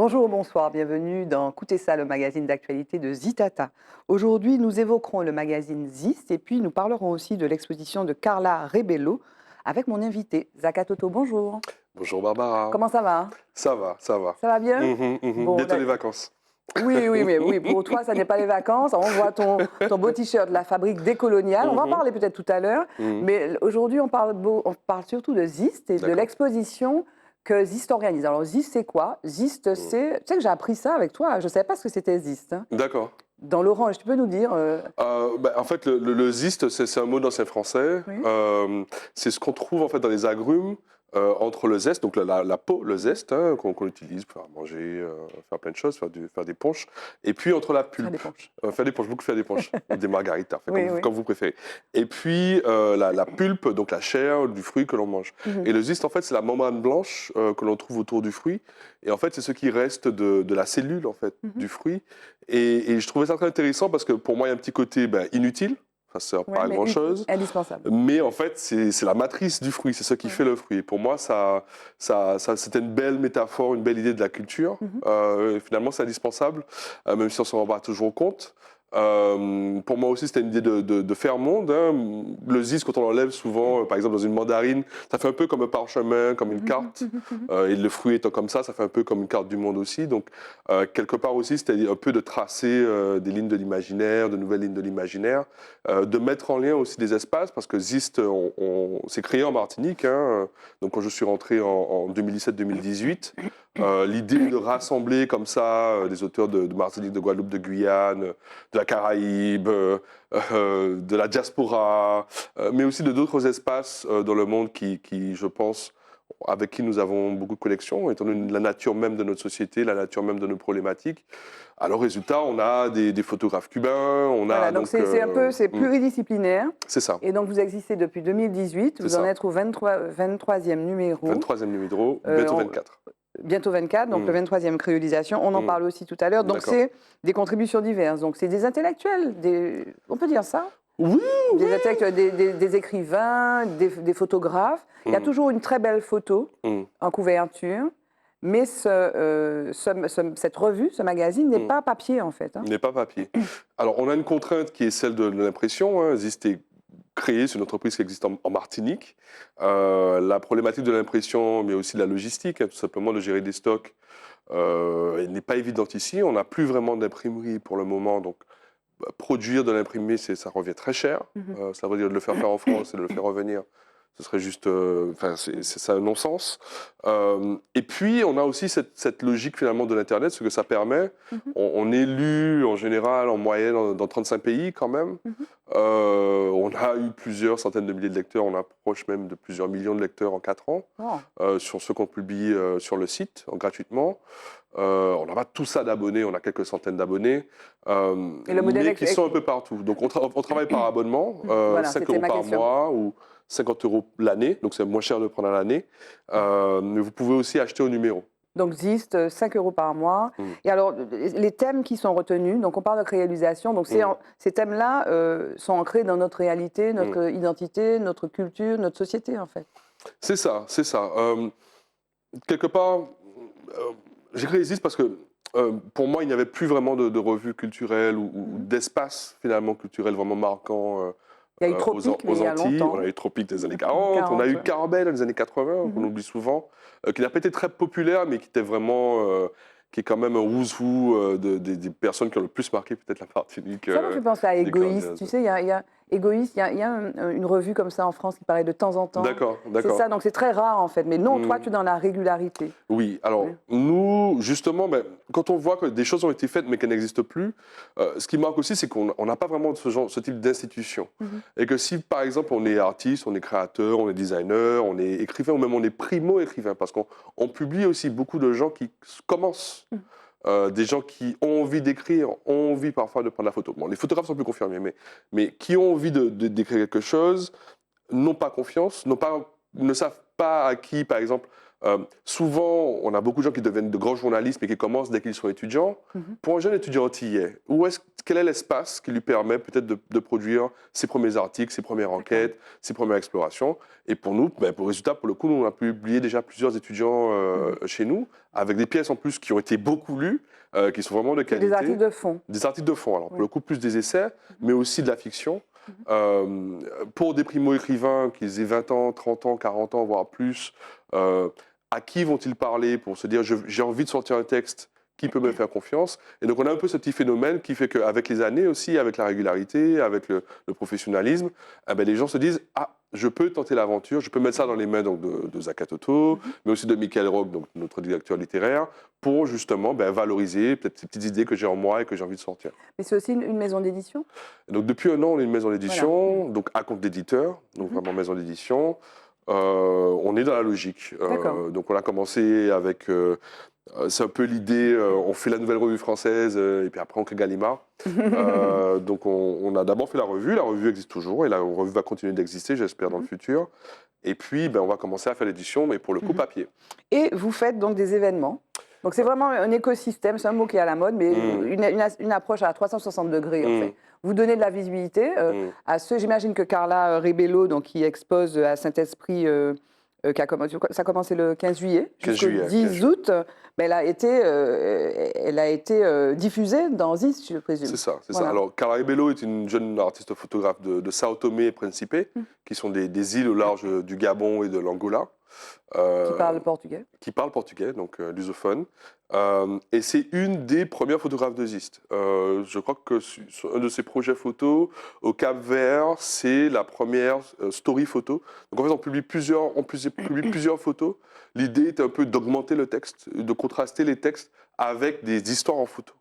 Bonjour, bonsoir, bienvenue dans Écoutez ça, le magazine d'actualité de Zitata. Aujourd'hui, nous évoquerons le magazine Zist et puis nous parlerons aussi de l'exposition de Carla Rebello avec mon invité, Zaka Toto. Bonjour. Bonjour Barbara. Comment ça va? Ça va, ça va. Ça va bien? Bon, Bientôt les vacances. oui, oui, mais oui, pour toi, ça n'est pas les vacances. On voit ton beau t-shirt de la fabrique décoloniale. On va en parler peut-être tout à l'heure. Mais aujourd'hui, on parle surtout de Zist et de l'exposition que Zist organise. Alors, Zist, c'est quoi? Zist, c'est... Tu sais que j'ai appris ça avec toi. Je ne savais pas ce que c'était Zist. Hein. D'accord. Dans l'orange, tu peux nous dire En fait, le ziste, c'est un mot d'ancien français. Oui. C'est ce qu'on trouve en fait dans les agrumes entre le zeste, donc la peau, le zeste qu'on utilise pour faire manger, faire plein de choses, faire des punchs, et puis entre la pulpe. Faire des punchs. Faire des punchs, beaucoup faire des punchs, des margaritas, Oui, comme vous préférez. Et puis la pulpe, donc la chair du fruit que l'on mange. Et le ziste, en fait, c'est la membrane blanche que l'on trouve autour du fruit. Et en fait, c'est ce qui reste de la cellule en fait du fruit. Et je trouvais ça très intéressant parce que pour moi, il y a un petit côté inutile. Ça ne sert pas à grand-chose. Indispensable. Mais en fait, c'est la matrice du fruit, c'est ce qui fait le fruit. Et pour moi, c'était une belle métaphore, une belle idée de la culture. Finalement, c'est indispensable, même si on ne s'en rend pas toujours compte. Pour moi aussi, c'était une idée de faire monde. Hein. Le ziste, quand on l'enlève souvent, par exemple dans une mandarine, ça fait un peu comme un parchemin, comme une carte. Et le fruit étant comme ça fait un peu comme une carte du monde aussi. Donc, quelque part aussi, c'était un peu de tracer des lignes de l'imaginaire, de nouvelles lignes de l'imaginaire, de mettre en lien aussi des espaces, parce que Zist, s'est créé en Martinique. Hein. Donc, quand je suis rentré en 2017-2018, l'idée de rassembler comme ça des auteurs de Martinique, de Guadeloupe, de Guyane, de la Caraïbe, de la diaspora, mais aussi de d'autres espaces dans le monde qui, je pense, avec qui nous avons beaucoup de connexions, étant donné la nature même de notre société, la nature même de nos problématiques. Alors, résultat, on a des photographes cubains, voilà, donc c'est pluridisciplinaire. C'est ça. Et donc vous existez depuis 2018, vous en êtes au 23e numéro. 23e numéro, bientôt 24. Bientôt 24, donc le 23e créolisation. On en parle aussi tout à l'heure. Donc c'est des contributions diverses. Donc c'est des intellectuels, on peut dire ça? Oui, des intellectuels, des écrivains, des photographes. Il y a toujours une très belle photo en couverture. Mais cette revue, ce magazine n'est pas papier en fait. Hein. N'est pas papier. Alors on a une contrainte qui est celle de l'impression. Hein. Zist est créé, c'est une entreprise qui existe en Martinique. La problématique de l'impression, mais aussi de la logistique, hein, tout simplement de gérer des stocks, elle n'est pas évidente ici. On n'a plus vraiment d'imprimerie pour le moment, donc produire de l'imprimé, ça revient très cher. Ça veut dire de le faire en France et de le faire revenir. Ce serait juste, c'est un non-sens. Et puis, on a aussi cette logique finalement de l'Internet, ce que ça permet. On est lu en général, en moyenne, dans 35 pays quand même. On a eu plusieurs centaines de milliers de lecteurs, on approche même de plusieurs millions de lecteurs en 4 ans, sur ce qu'on publie sur le site, gratuitement. On n'a pas tout ça d'abonnés, on a quelques centaines d'abonnés, mais qui sont un peu partout. Donc on travaille par abonnement, voilà, 5 € par mois ou 50 € l'année, donc c'est moins cher de prendre à l'année. Mais vous pouvez aussi acheter au numéro. Donc Zist, 5 € par mois. Et alors, les thèmes qui sont retenus, donc on parle de réalisation, donc ces thèmes-là sont ancrés dans notre réalité, notre identité, notre culture, notre société en fait. C'est ça, c'est ça. Quelque part, j'ai créé Zist parce que pour moi, il n'y avait plus vraiment de revues culturelles ou d'espace finalement culturel vraiment marquant. Il y a eu Tropique, mais il y a longtemps. On a eu Tropique des années 40, on a eu Carbel dans les années 80, qu'on oublie souvent, qui n'a pas été très populaire, mais qui était vraiment, qui est quand même un who's who des personnes qui ont le plus marqué peut-être la Martinique. Ça me fait penser à Égoïste. Tu sais, il y a Égoïste, il y a une revue comme ça en France qui paraît de temps en temps. D'accord. C'est ça, donc c'est très rare en fait. Mais non, toi, tu es dans la régularité. Oui, alors nous, justement, quand on voit que des choses ont été faites mais qu'elles n'existent plus, ce qui marque aussi, c'est qu'on n'a pas vraiment ce type d'institution. Et que si, par exemple, on est artiste, on est créateur, on est designer, on est écrivain, ou même on est primo-écrivain, parce qu'on publie aussi beaucoup de gens qui commencent. Des gens qui ont envie d'écrire, ont envie parfois de prendre la photo. Bon, les photographes sont plus confirmés, mais qui ont envie d'écrire quelque chose, n'ont pas confiance, ne savent pas à qui, par exemple, Souvent, on a beaucoup de gens qui deviennent de grands journalistes, mais qui commencent dès qu'ils sont étudiants. Pour un jeune étudiant antillais, quel est l'espace qui lui permet peut-être de produire ses premiers articles, ses premières enquêtes, ses premières explorations? Et pour nous, pour résultat, pour le coup, nous, on a publié déjà plusieurs étudiants chez nous, avec des pièces en plus qui ont été beaucoup lues, qui sont vraiment de qualité. Des articles de fond. Des articles de fond, alors pour le coup, plus des essais, mais aussi de la fiction. Pour des primo-écrivains, qu'ils aient 20 ans, 30 ans, 40 ans, voire plus, à qui vont-ils parler pour se dire j'ai envie de sortir un texte qui peut me faire confiance? Et donc on a un peu ce petit phénomène qui fait qu'avec les années aussi, avec la régularité, avec le professionnalisme, les gens se disent je peux tenter l'aventure, je peux mettre ça dans les mains donc, de Zaka Toto, mais aussi de Michael Rock, donc notre directeur littéraire, pour justement valoriser peut-être ces petites idées que j'ai en moi et que j'ai envie de sortir. Mais c'est aussi une maison d'édition? Donc depuis un an, on est une maison d'édition, donc à compte d'éditeur, donc vraiment maison d'édition. On est dans la logique. Donc on a commencé avec, c'est un peu l'idée, on fait la nouvelle revue française et puis après on crée Gallimard. Donc on a d'abord fait la revue existe toujours et la revue va continuer d'exister, j'espère, dans le futur. Et puis on va commencer à faire l'édition, mais pour le coup papier. Et vous faites donc des événements. Donc c'est vraiment un écosystème, c'est un mot qui est à la mode, mais une approche à 360 degrés en fait. Vous donnez de la visibilité à ceux, j'imagine que Carla Rebello, donc, qui expose à Saint-Esprit, ça a commencé le 15 juillet, jusqu'au 10 août, elle a été diffusée dans Zist, je présume. C'est ça. Alors Carla Rebello est une jeune artiste photographe de Sao Tomé et Principe, qui sont des îles au large du Gabon et de l'Angola. Qui parle portugais. Qui parle portugais, donc lusophone. Et c'est une des premières photographes de Zist. Je crois que sur un de ses projets photos au Cap-Vert, c'est la première story photo. Donc en fait, on publie plusieurs photos. L'idée était un peu d'augmenter le texte, de contraster les textes avec des histoires en photo.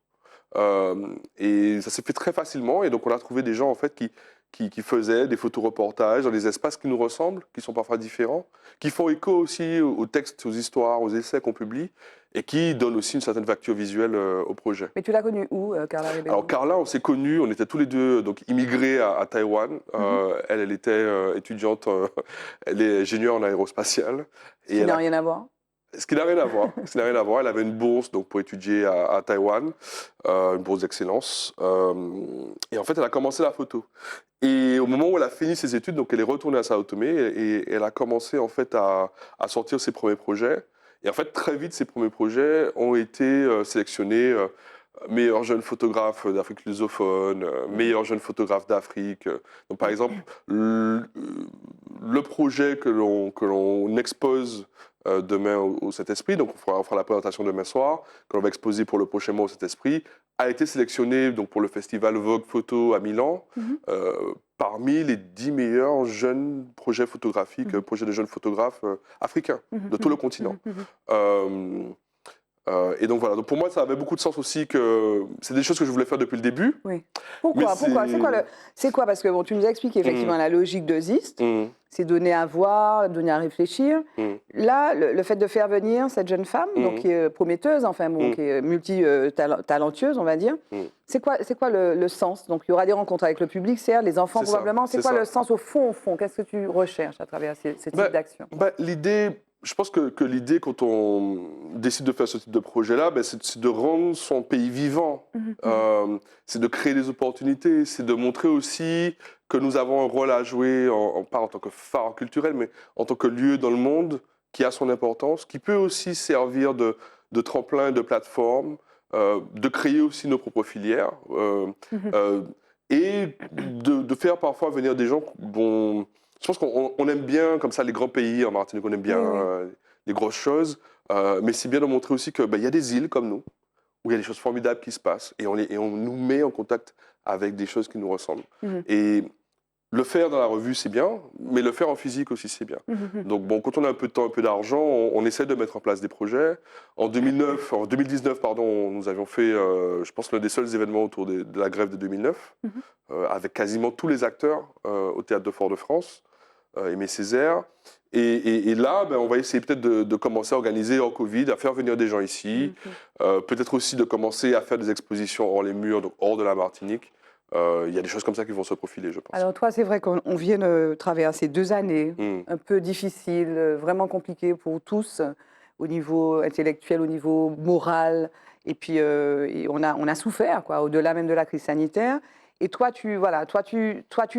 Et ça s'est fait très facilement. Et donc on a trouvé des gens en fait qui faisaient des photoreportages dans des espaces qui nous ressemblent, qui sont parfois différents, qui font écho aussi aux textes, aux histoires, aux essais qu'on publie, et qui donnent aussi une certaine facture visuelle au projet. Mais tu l'as connue où, Carla Rebello? Alors Carla, on s'est connus, on était tous les deux donc, immigrés à Taïwan. Elle était étudiante, elle est ingénieure en aérospatiale. Ce qui n'a rien à voir. Ce qui n'a rien à voir. Elle avait une bourse donc, pour étudier à Taïwan, une bourse d'excellence. Et en fait, elle a commencé la photo. Et au moment où elle a fini ses études, donc elle est retournée à Sao Tomé et elle a commencé en fait à sortir ses premiers projets. Et en fait, très vite, ces premiers projets ont été sélectionnés meilleur jeune photographe d'Afrique lusophone, meilleur jeune photographe d'Afrique. Donc, par exemple, le projet que l'on expose demain au Saint-Esprit, donc on fera la présentation demain soir, que l'on va exposer pour le prochain mois au Saint-Esprit, a été sélectionné donc, pour le festival Vogue Photo à Milan, parmi les 10 meilleurs jeunes projets photographiques, projets de jeunes photographes africains, de tout le continent. Et donc voilà, donc pour moi ça avait beaucoup de sens aussi que c'est des choses que je voulais faire depuis le début. Oui. Pourquoi C'est quoi Parce que bon, tu nous as expliqué effectivement la logique de Zist, c'est donner à voir, donner à réfléchir. Là, le fait de faire venir cette jeune femme, donc qui est prometteuse, enfin bon, qui est multi-talentueuse, on va dire. C'est quoi le sens? Donc il y aura des rencontres avec le public, certes, les enfants probablement. C'est quoi le sens au fond? Qu'est-ce que tu recherches à travers ce type d'action? L'idée. Je pense que l'idée, quand on décide de faire ce type de projet-là, c'est de rendre son pays vivant. C'est de créer des opportunités. C'est de montrer aussi que nous avons un rôle à jouer, pas en tant que phare culturel, mais en tant que lieu dans le monde qui a son importance, qui peut aussi servir de tremplin, de plateforme, de créer aussi nos propres filières et de faire parfois venir des gens dont... Je pense qu'on aime bien, comme ça, les grands pays. En Martinique, on aime bien les grosses choses. Mais c'est bien de montrer aussi qu'il y a des îles comme nous, où il y a des choses formidables qui se passent. Et on nous met en contact avec des choses qui nous ressemblent. Et le faire dans la revue, c'est bien, mais le faire en physique aussi, c'est bien. Donc, bon, quand on a un peu de temps, un peu d'argent, on essaie de mettre en place des projets. En 2019, nous avions fait, je pense, l'un des seuls événements autour de la grève de 2009, avec quasiment tous les acteurs au Théâtre de Fort-de-France, Aimé Césaire. Et là, on va essayer peut-être de commencer à organiser hors Covid, à faire venir des gens ici, peut-être aussi de commencer à faire des expositions hors les murs, donc hors de la Martinique, Il y a des choses comme ça qui vont se profiler, je pense. Alors toi, c'est vrai qu'on vient de traverser 2 années un peu difficiles, vraiment compliquées pour tous, au niveau intellectuel, au niveau moral, et puis et on a souffert, quoi, au-delà même de la crise sanitaire. Et toi, tu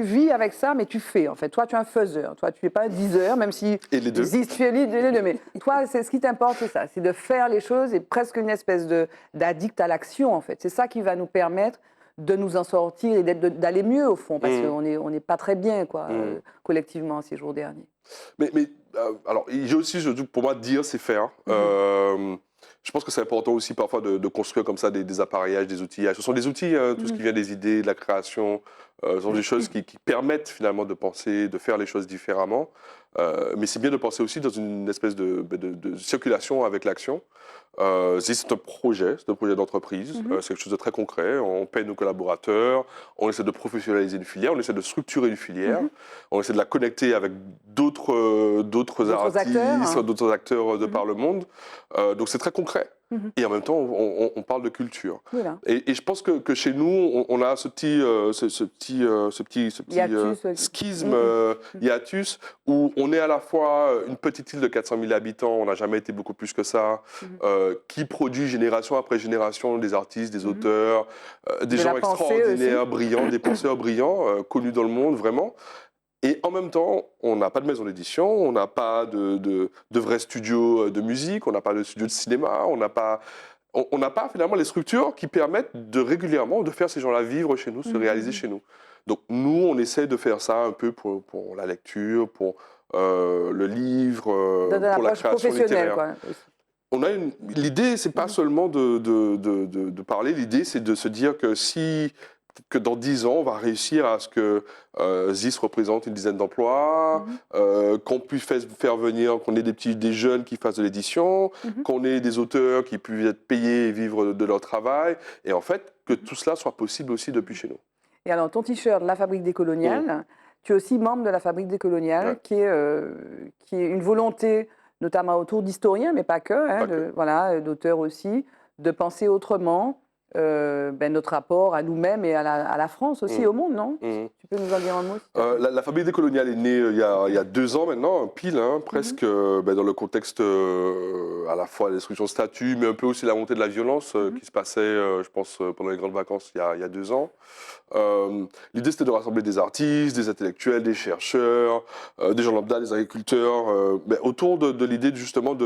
vis avec ça, mais tu fais, en fait. Toi, tu es un faiseur. Toi, tu n'es pas un diseur, même si Et les deux. tu es les deux. Mais toi, c'est ce qui t'importe, c'est ça. C'est de faire les choses et presque une espèce d'addict à l'action, en fait. C'est ça qui va nous permettre de nous en sortir et d'aller mieux, au fond, parce qu'on n'est pas très bien, quoi, collectivement, ces jours derniers. Alors, j'ai aussi, pour moi, dire, c'est faire. Je pense que c'est important aussi parfois de construire comme ça des appareillages, des outillages. Ce sont des outils, tout ce qui vient des idées, de la création, ce sont des choses qui permettent finalement de penser, de faire les choses différemment. Mais c'est bien de penser aussi dans une espèce de circulation avec l'action. C'est un projet d'entreprise, c'est quelque chose de très concret. On paie nos collaborateurs, on essaie de professionnaliser une filière, on essaie de structurer une filière, on essaie de la connecter avec d'autres artistes, d'autres acteurs de par le monde. Donc c'est très concret. Et en même temps, on parle de culture. Voilà. Et je pense que chez nous, on a ce petit schisme, hiatus, où on est à la fois une petite île de 400 000 habitants, on n'a jamais été beaucoup plus que ça, qui produit génération après génération des artistes, des auteurs, des gens extraordinaires, brillants, des penseurs brillants, connus dans le monde, vraiment. Et en même temps, on n'a pas de maison d'édition, on n'a pas de vrais studios de musique, on n'a pas de studio de cinéma, on n'a pas finalement les structures qui permettent de régulièrement de faire ces gens-là vivre chez nous, se réaliser chez nous. Donc nous, on essaie de faire ça un peu pour la lecture, pour le livre, pour la création littéraire. Quoi. L'idée, c'est pas seulement de parler, l'idée, c'est de se dire que dans 10 ans, on va réussir à ce que ZIS représente une dizaine d'emplois, qu'on puisse faire venir, qu'on ait des jeunes qui fassent de l'édition, qu'on ait des auteurs qui puissent être payés et vivre de leur travail, et en fait, que tout cela soit possible aussi depuis chez nous. Et alors, ton t-shirt, La Fabrique décoloniale, tu es aussi membre de La Fabrique décoloniale, qui est une volonté, notamment autour d'historiens, mais pas que, d'auteurs aussi, de penser autrement notre rapport à nous-mêmes et à la France aussi, au monde, non? Tu peux nous en dire un mot? La Fabrique décoloniale est née il y a 2 ans maintenant, pile, presque, dans le contexte à la fois de la destruction de statues, mais un peu aussi la montée de la violence qui se passait, je pense, pendant les grandes vacances il y a 2 ans. L'idée, c'était de rassembler des artistes, des intellectuels, des chercheurs, des gens lambda, des agriculteurs, autour de l'idée justement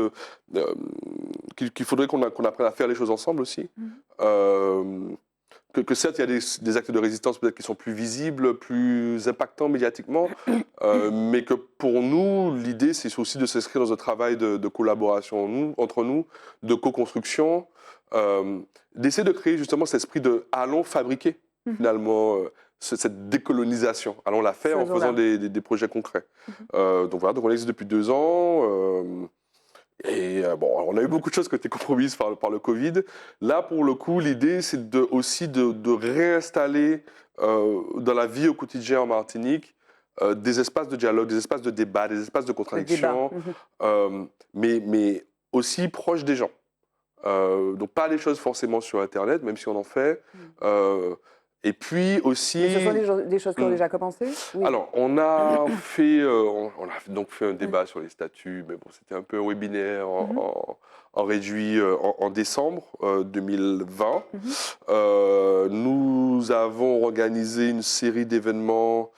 qu'il faudrait qu'on apprenne à faire les choses ensemble aussi. Que certes, il y a des actes de résistance peut-être qui sont plus visibles, plus impactants médiatiquement, mais que pour nous, l'idée, c'est aussi de s'inscrire dans un travail de collaboration entre nous, de co-construction, d'essayer de créer justement cet esprit de « allons fabriquer ». Finalement, cette décolonisation. Allons la faire en faisant des projets concrets. Donc voilà, donc on existe depuis 2 ans. On a eu beaucoup de choses qui ont été compromises par le Covid. Là, pour le coup, l'idée, c'est aussi de réinstaller dans la vie au quotidien en Martinique des espaces de dialogue, des espaces de débat, des espaces de contradiction, mais aussi proches des gens. Donc pas les choses forcément sur Internet, même si on en fait. Et puis aussi... Mais ce sont des choses qui ont déjà commencé? Oui. Alors, on a donc fait un débat sur les statuts, mais bon, c'était un peu un webinaire en réduit en décembre 2020. Nous avons organisé une série d'événements.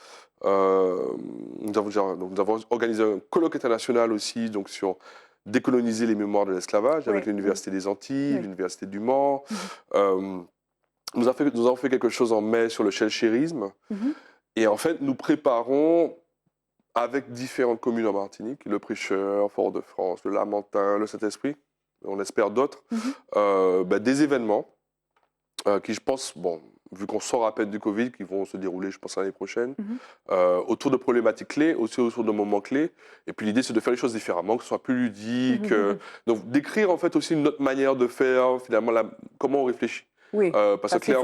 Nous avons organisé un colloque international aussi, donc sur décoloniser les mémoires de l'esclavage avec l'Université des Antilles, l'Université du Mans. Nous avons fait quelque chose en mai sur le shelchérisme. Et en fait, nous préparons avec différentes communes en Martinique, le Prêcheur, Fort-de-France, le Lamentin, le Saint-Esprit, on espère d'autres, des événements qui, je pense, vu qu'on sort à peine du Covid, qui vont se dérouler, je pense, l'année prochaine, autour de problématiques clés, aussi autour de moments clés. Et puis l'idée, c'est de faire les choses différemment, que ce soit plus ludique. Donc d'écrire, en fait, aussi une autre manière de faire, finalement, comment on réfléchit. Oui, parce qu'il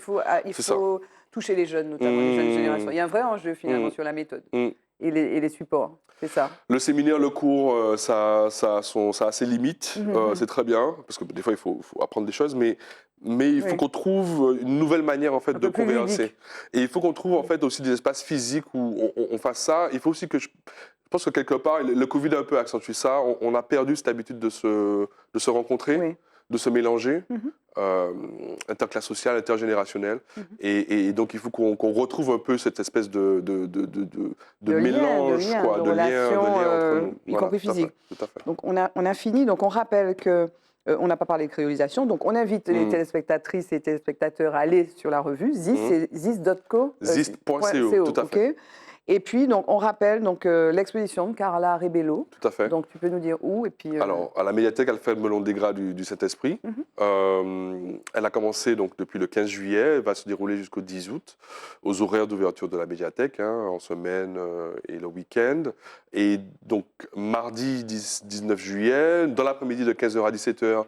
faut toucher les jeunes, notamment les jeunes générations. Il y a un vrai enjeu, finalement, sur la méthode. et les supports, c'est ça. Le séminaire, le cours, ça a ses limites. C'est très bien, parce que des fois, il faut apprendre des choses, mais il faut qu'on trouve une nouvelle manière en fait, de converser. Et il faut qu'on trouve en fait, aussi des espaces physiques où on fasse ça. Il faut aussi que je pense que quelque part, le Covid a un peu accentué ça. On a perdu cette habitude de se rencontrer, de se mélanger. Interclasse sociale, intergénérationnelle. Et donc, il faut qu'on retrouve un peu cette espèce de mélange, de lien entre nous. Y compris physique. Tout à fait. Donc, on a fini. Donc, on rappelle que on n'a pas parlé de créolisation. Donc, on invite les téléspectatrices et téléspectateurs à aller sur la revue ZIS, c'est zis.co. Zis.co, tout à fait. Et puis, donc, on rappelle l'exposition de Carla Rebello. Tout à fait. Donc, tu peux nous dire où et puis, Alors, à la médiathèque Alfred Melon-Dégras du Saint-Esprit. Elle a commencé donc, depuis le 15 juillet. Elle va se dérouler jusqu'au 10 août, aux horaires d'ouverture de la médiathèque, en semaine et le week-end. Et donc, mardi 19 juillet, dans l'après-midi de 15h à 17h,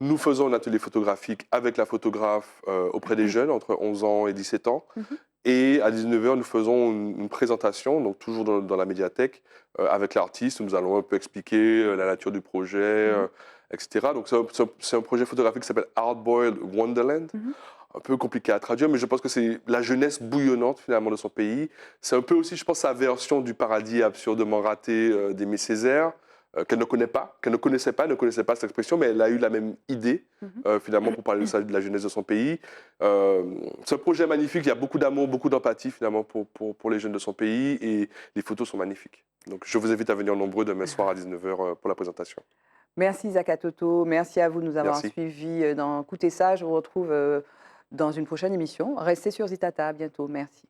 nous faisons un atelier photographique avec la photographe auprès des jeunes, entre 11 ans et 17 ans. Et à 19h, nous faisons une présentation, donc toujours dans la médiathèque, avec l'artiste. Nous allons un peu expliquer la nature du projet, etc. Donc c'est un projet photographique qui s'appelle Hardboiled Wonderland. Un peu compliqué à traduire, mais je pense que c'est la jeunesse bouillonnante finalement de son pays. C'est un peu aussi, je pense, sa version du paradis absurdement raté d'Aimé Césaire, qu'elle ne connaissait pas cette expression, mais elle a eu la même idée, finalement, pour parler de la jeunesse de son pays. C'est un projet magnifique, il y a beaucoup d'amour, beaucoup d'empathie, finalement, pour les jeunes de son pays, et les photos sont magnifiques. Donc, je vous invite à venir nombreux demain soir à 19h pour la présentation. Merci Zaka-Toto, merci à vous de nous avoir suivis dans Écoutez ça. Je vous retrouve dans une prochaine émission. Restez sur Zitata, à bientôt. Merci.